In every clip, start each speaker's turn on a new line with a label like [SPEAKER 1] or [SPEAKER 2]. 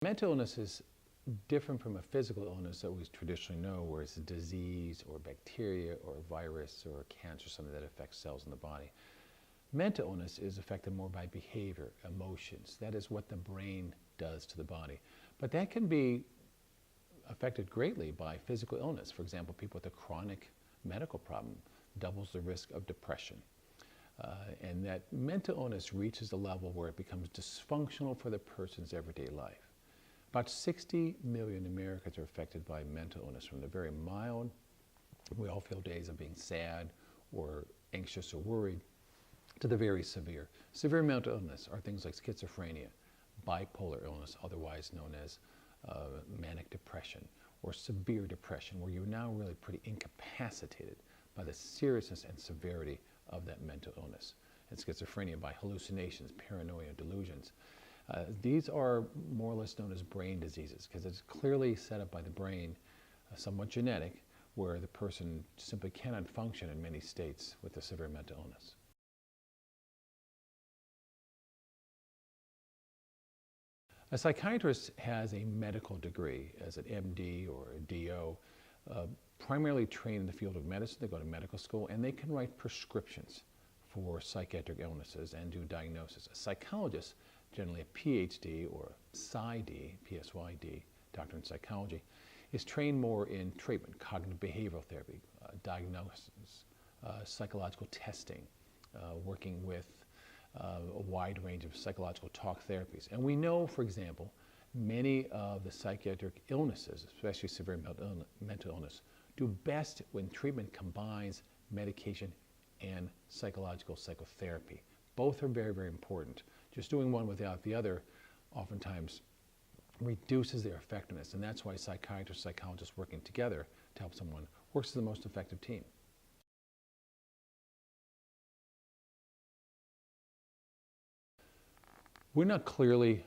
[SPEAKER 1] Mental illness is different from a physical illness that we traditionally know, where it's a disease or bacteria or a virus or a cancer, something that affects cells in the body. Mental illness is affected more by behavior, emotions. That is what the brain does to the body. But that can be affected greatly by physical illness. For example, people with a chronic medical problem doubles the risk of depression. And that mental illness reaches a level where it becomes dysfunctional for the person's everyday life. About 60 million Americans are affected by mental illness, from the very mild, we all feel days of being sad or anxious or worried, to the very severe. Severe mental illness are things like schizophrenia, bipolar illness, otherwise known as manic depression, or severe depression, where you're now really pretty incapacitated by the seriousness and severity of that mental illness. And schizophrenia by hallucinations, paranoia, delusions. These are more or less known as brain diseases, because it's clearly set up by the brain, somewhat genetic, where the person simply cannot function in many states with a severe mental illness. A psychiatrist has a medical degree as an MD or a DO, primarily trained in the field of medicine. They go to medical school and they can write prescriptions for psychiatric illnesses and do diagnosis. A psychologist, generally a PhD or PsyD, P-S-Y-D, doctor in psychology, is trained more in treatment, cognitive behavioral therapy, diagnosis, psychological testing, working with a wide range of psychological talk therapies. And we know, for example, many of the psychiatric illnesses, especially severe mental illness, do best when treatment combines medication and psychological psychotherapy. Both are very, very important. Just doing one without the other oftentimes reduces their effectiveness, and that's why psychiatrists, psychologists working together to help someone works as the most effective team. We're not clearly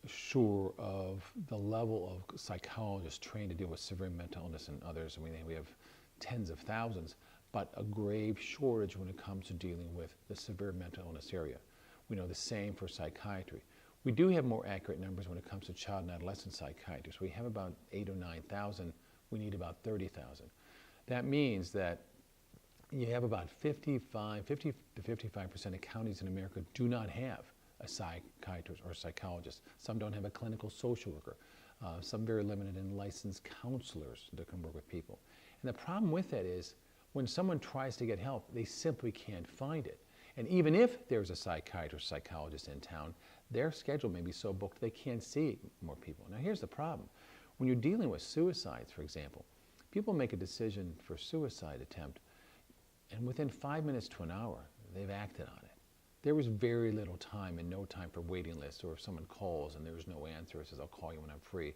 [SPEAKER 1] sure of the level of psychologists trained to deal with severe mental illness and others. I mean, we have tens of thousands, but a grave shortage when it comes to dealing with the severe mental illness area. We know the same for psychiatry. We do have more accurate numbers when it comes to child and adolescent psychiatrists. We have about 8,000 or 9,000. We need about 30,000. That means that you have about 50 to 55% of counties in America do not have a psychiatrist or psychologist. Some don't have a clinical social worker. Some very limited in licensed counselors that can work with people. And the problem with that is when someone tries to get help, they simply can't find it. And even if there's a psychiatrist, psychologist in town, their schedule may be so booked they can't see more people. Now here's the problem. When you're dealing with suicides, for example, people make a decision for suicide attempt, and within 5 minutes to an hour, they've acted on it. There was very little time and no time for waiting lists, or if someone calls and there's no answer, it says, I'll call you when I'm free.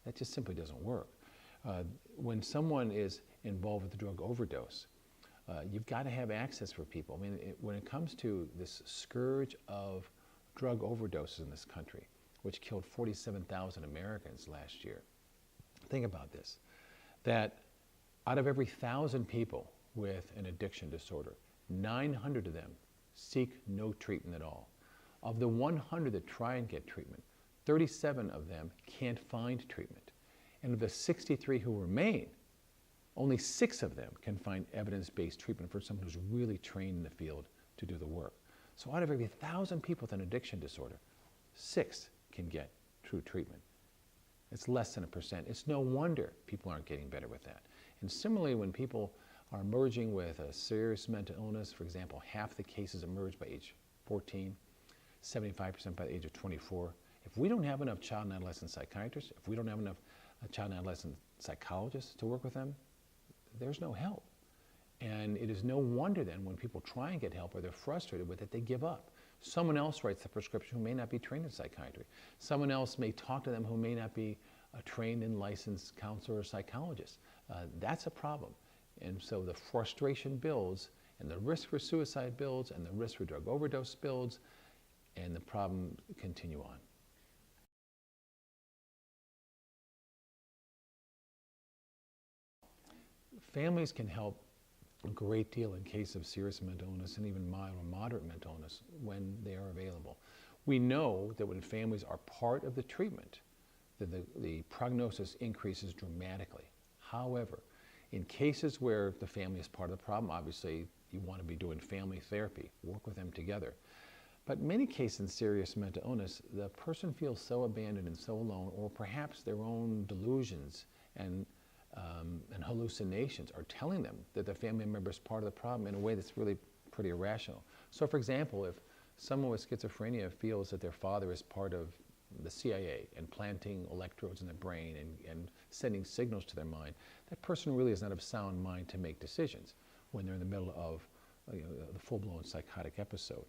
[SPEAKER 1] That just simply doesn't work. When someone is involved with a drug overdose, you've got to have access for people. I mean, when it comes to this scourge of drug overdoses in this country, which killed 47,000 Americans last year, think about this, that out of every 1,000 people with an addiction disorder, 900 of them seek no treatment at all. Of the 100 that try and get treatment, 37 of them can't find treatment. And of the 63 who remain, only 6 of them can find evidence-based treatment for someone who's really trained in the field to do the work. So out of every 1,000 people with an addiction disorder, 6 can get true treatment. It's less than 1%. It's no wonder people aren't getting better with that. And similarly, when people are emerging with a serious mental illness, for example, half the cases emerge by age 14, 75% by the age of 24. If we don't have enough child and adolescent psychiatrists, if we don't have enough child and adolescent psychologists to work with them, there's no help. And it is no wonder then when people try and get help or they're frustrated with it, they give up. Someone else writes the prescription who may not be trained in psychiatry. Someone else may talk to them who may not be a trained and licensed counselor or psychologist. That's a problem. And so the frustration builds, and the risk for suicide builds, and the risk for drug overdose builds, and the problem continue on. Families can help a great deal in case of serious mental illness and even mild or moderate mental illness when they are available. We know that when families are part of the treatment, the prognosis increases dramatically. However, in cases where the family is part of the problem, obviously you want to be doing family therapy, work with them together. But in many cases in serious mental illness, the person feels so abandoned and so alone, or perhaps their own delusions and hallucinations are telling them that the family member is part of the problem in a way that's really pretty irrational. So for example, if someone with schizophrenia feels that their father is part of the CIA and planting electrodes in their brain and sending signals to their mind, that person really is not of sound mind to make decisions when they're in the middle of the full-blown psychotic episode.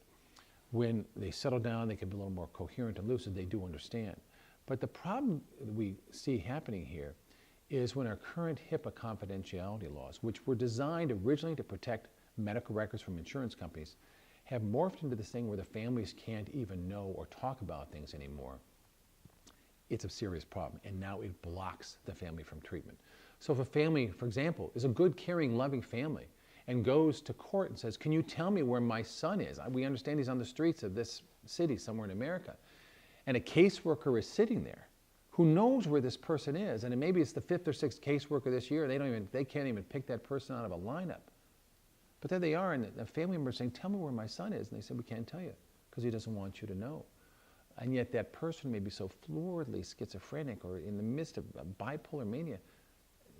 [SPEAKER 1] When they settle down, they can be a little more coherent and lucid, they do understand. But the problem that we see happening here is when our current HIPAA confidentiality laws, which were designed originally to protect medical records from insurance companies, have morphed into this thing where the families can't even know or talk about things anymore. It's a serious problem, and now it blocks the family from treatment. So if a family, for example, is a good, caring, loving family and goes to court and says, can you tell me where my son is? We understand he's on the streets of this city somewhere in America. And a caseworker is sitting there who knows where this person is, and maybe it's the 5th or 6th caseworker this year, they can't even pick that person out of a lineup. But there they are, and the family member is saying, tell me where my son is. And they said, we can't tell you, because he doesn't want you to know. And yet that person may be so floridly schizophrenic or in the midst of bipolar mania,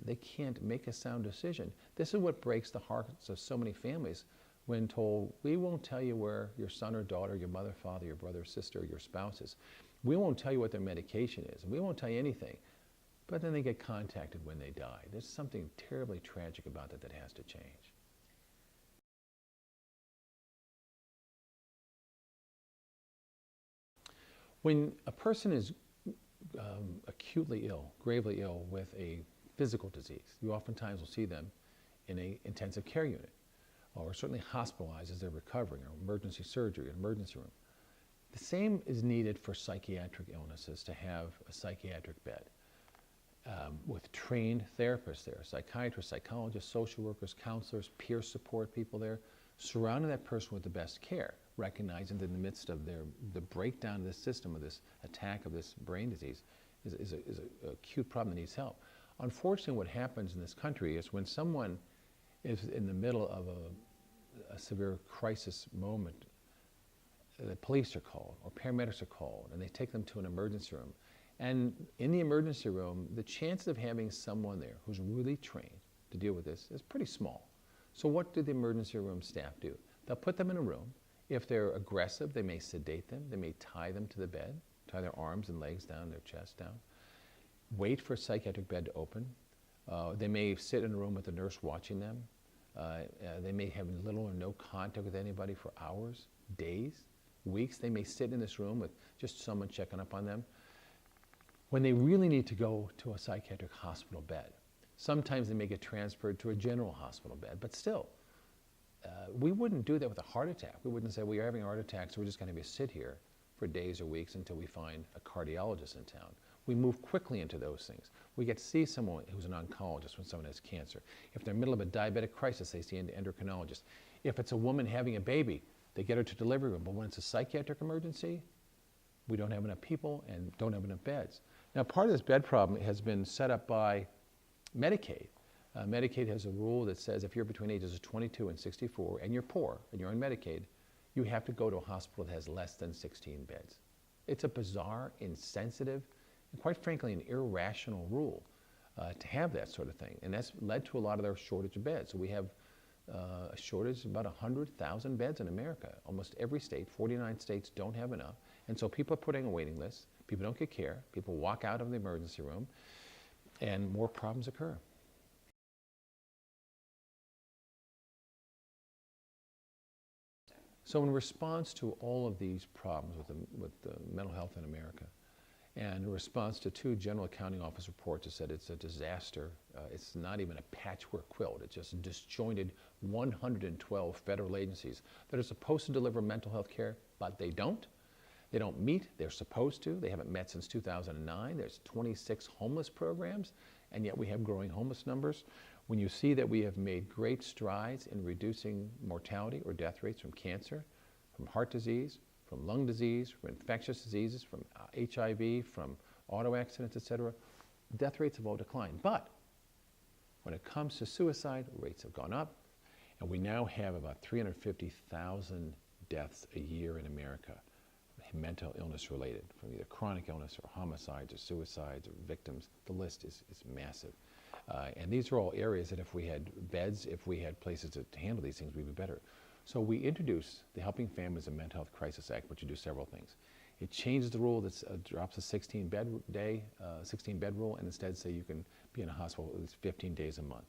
[SPEAKER 1] they can't make a sound decision. This is what breaks the hearts of so many families when told, we won't tell you where your son or daughter, your mother, father, your brother, sister, your spouse is. We won't tell you what their medication is. We won't tell you anything. But then they get contacted when they die. There's something terribly tragic about that that has to change. When a person is acutely ill, gravely ill with a physical disease, you oftentimes will see them in an intensive care unit, or certainly hospitalized as they're recovering, or emergency surgery, an emergency room. The same is needed for psychiatric illnesses, to have a psychiatric bed with trained therapists there, psychiatrists, psychologists, social workers, counselors, peer support people there, surrounding that person with the best care, recognizing that in the midst of the breakdown of this system, of this attack of this brain disease, is an acute problem that needs help. Unfortunately, what happens in this country is when someone is in the middle of a severe crisis moment, the police are called or paramedics are called and they take them to an emergency room. And in the emergency room, the chances of having someone there who's really trained to deal with this is pretty small. So what do the emergency room staff do? They'll put them in a room. If they're aggressive, they may sedate them. They may tie them to the bed, tie their arms and legs down, their chest down. Wait for a psychiatric bed to open. They may sit in a room with a nurse watching them. They may have little or no contact with anybody for hours, days, weeks. They may sit in this room with just someone checking up on them. When they really need to go to a psychiatric hospital bed, sometimes they may get transferred to a general hospital bed, but still, we wouldn't do that with a heart attack. We wouldn't say, well, you're having a heart attack, so we're just going to sit here for days or weeks until we find a cardiologist in town. We move quickly into those things. We get to see someone who's an oncologist when someone has cancer. If they're in the middle of a diabetic crisis, they see an endocrinologist. If it's a woman having a baby, they get her to delivery room. But when it's a psychiatric emergency, we don't have enough people and don't have enough beds. Now, part of this bed problem has been set up by Medicaid. Medicaid has a rule that says if you're between ages of 22 and 64 and you're poor and you're on Medicaid, you have to go to a hospital that has less than 16 beds. It's a bizarre, insensitive, and quite frankly, an irrational rule to have that sort of thing. And that's led to a lot of their shortage of beds. So we have a shortage of about 100,000 beds in America. Almost every state, 49 states, don't have enough. And so people are putting on waiting lists. People don't get care. People walk out of the emergency room, and more problems occur. So in response to all of these problems with the mental health in America, and in response to 2 General Accounting Office reports that said it's a disaster, it's not even a patchwork quilt, it's just disjointed 112 federal agencies that are supposed to deliver mental health care, but they don't. They don't meet, they're supposed to. They haven't met since 2009. There's 26 homeless programs, and yet we have growing homeless numbers. When you see that we have made great strides in reducing mortality or death rates from cancer, from heart disease, from lung disease, from infectious diseases, from HIV, from auto accidents, et cetera, death rates have all declined. But when it comes to suicide, rates have gone up, and we now have about 350,000 deaths a year in America, mental illness related, from either chronic illness or homicides or suicides or victims. The list is massive. And these are all areas that if we had beds, if we had places to handle these things, we'd be better. So we introduced the Helping Families and Mental Health Crisis Act, which would do several things. It changes the rule that drops the 16-bed rule, and instead say you can be in a hospital at least 15 days a month.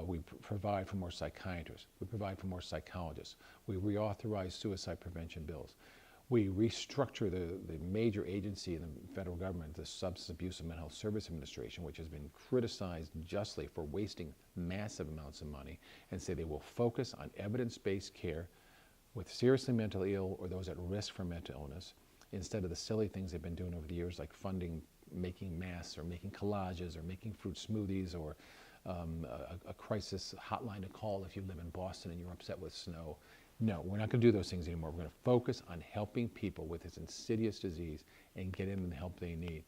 [SPEAKER 1] We provide for more psychiatrists. We provide for more psychologists. We reauthorize suicide prevention bills. We restructure the major agency in the federal government, the Substance Abuse and Mental Health Service Administration, which has been criticized justly for wasting massive amounts of money, and say they will focus on evidence-based care with seriously mentally ill or those at risk for mental illness, instead of the silly things they've been doing over the years, like funding making masks or making collages or making fruit smoothies or a crisis hotline to call if you live in Boston and you're upset with snow. No, we're not going to do those things anymore. We're going to focus on helping people with this insidious disease and get them the help they need.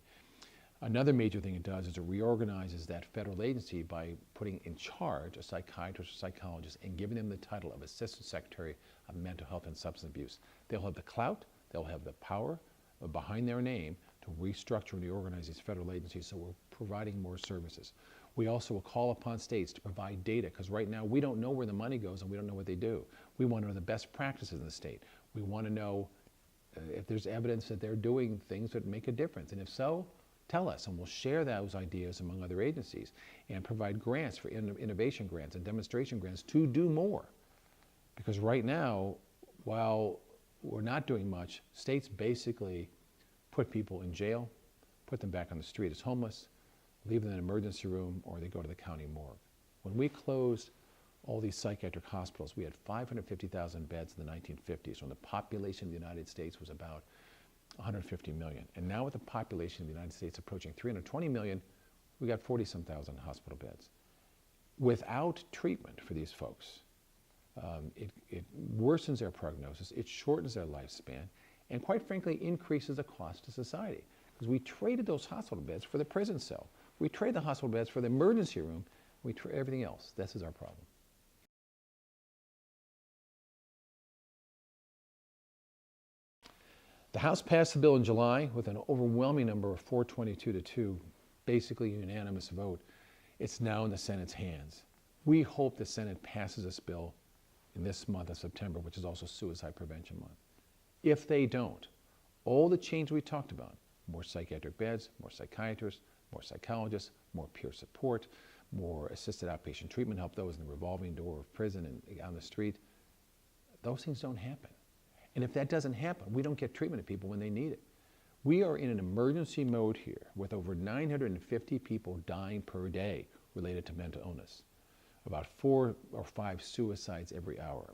[SPEAKER 1] Another major thing it does is it reorganizes that federal agency by putting in charge a psychiatrist or psychologist and giving them the title of Assistant Secretary of Mental Health and Substance Abuse. They'll have the clout, they'll have the power behind their name to restructure and reorganize these federal agencies, so we're providing more services. We also will call upon states to provide data, because right now we don't know where the money goes and we don't know what they do. We want to know the best practices in the state. We want to know if there's evidence that they're doing things that make a difference. And if so, tell us, and we'll share those ideas among other agencies and provide grants for innovation grants and demonstration grants to do more. Because right now, while we're not doing much, states basically put people in jail, put them back on the street as homeless, leave them in an emergency room, or they go to the county morgue. When we closed all these psychiatric hospitals, we had 550,000 beds in the 1950s when the population of the United States was about 150 million. And now with the population of the United States approaching 320 million, we got 40-some thousand hospital beds. Without treatment for these folks, it worsens their prognosis, it shortens their lifespan, and quite frankly increases the cost to society. Because we traded those hospital beds for the prison cell. We trade the hospital beds for the emergency room. We trade everything else. This is our problem. The House passed the bill in July with an overwhelming number of 422 to 2, basically unanimous vote. It's now in the Senate's hands. We hope the Senate passes this bill in this month of September, which is also Suicide Prevention Month. If they don't, all the change we talked about, more psychiatric beds, more psychiatrists, more psychologists, more peer support, more assisted outpatient treatment, help those in the revolving door of prison and on the street, those things don't happen. And if that doesn't happen, we don't get treatment to people when they need it. We are in an emergency mode here with over 950 people dying per day related to mental illness, about 4 or 5 suicides every hour.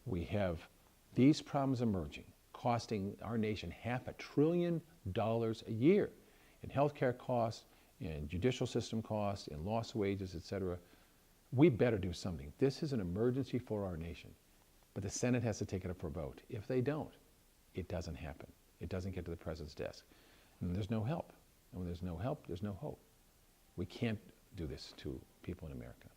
[SPEAKER 1] We have these problems emerging, costing our nation $500 billion a year in healthcare costs, in judicial system costs, in lost wages, et cetera. We better do something. This is an emergency for our nation. But the Senate has to take it up for a vote. If they don't, it doesn't happen. It doesn't get to the president's desk. And there's no help. And when there's no help, there's no hope. We can't do this to people in America.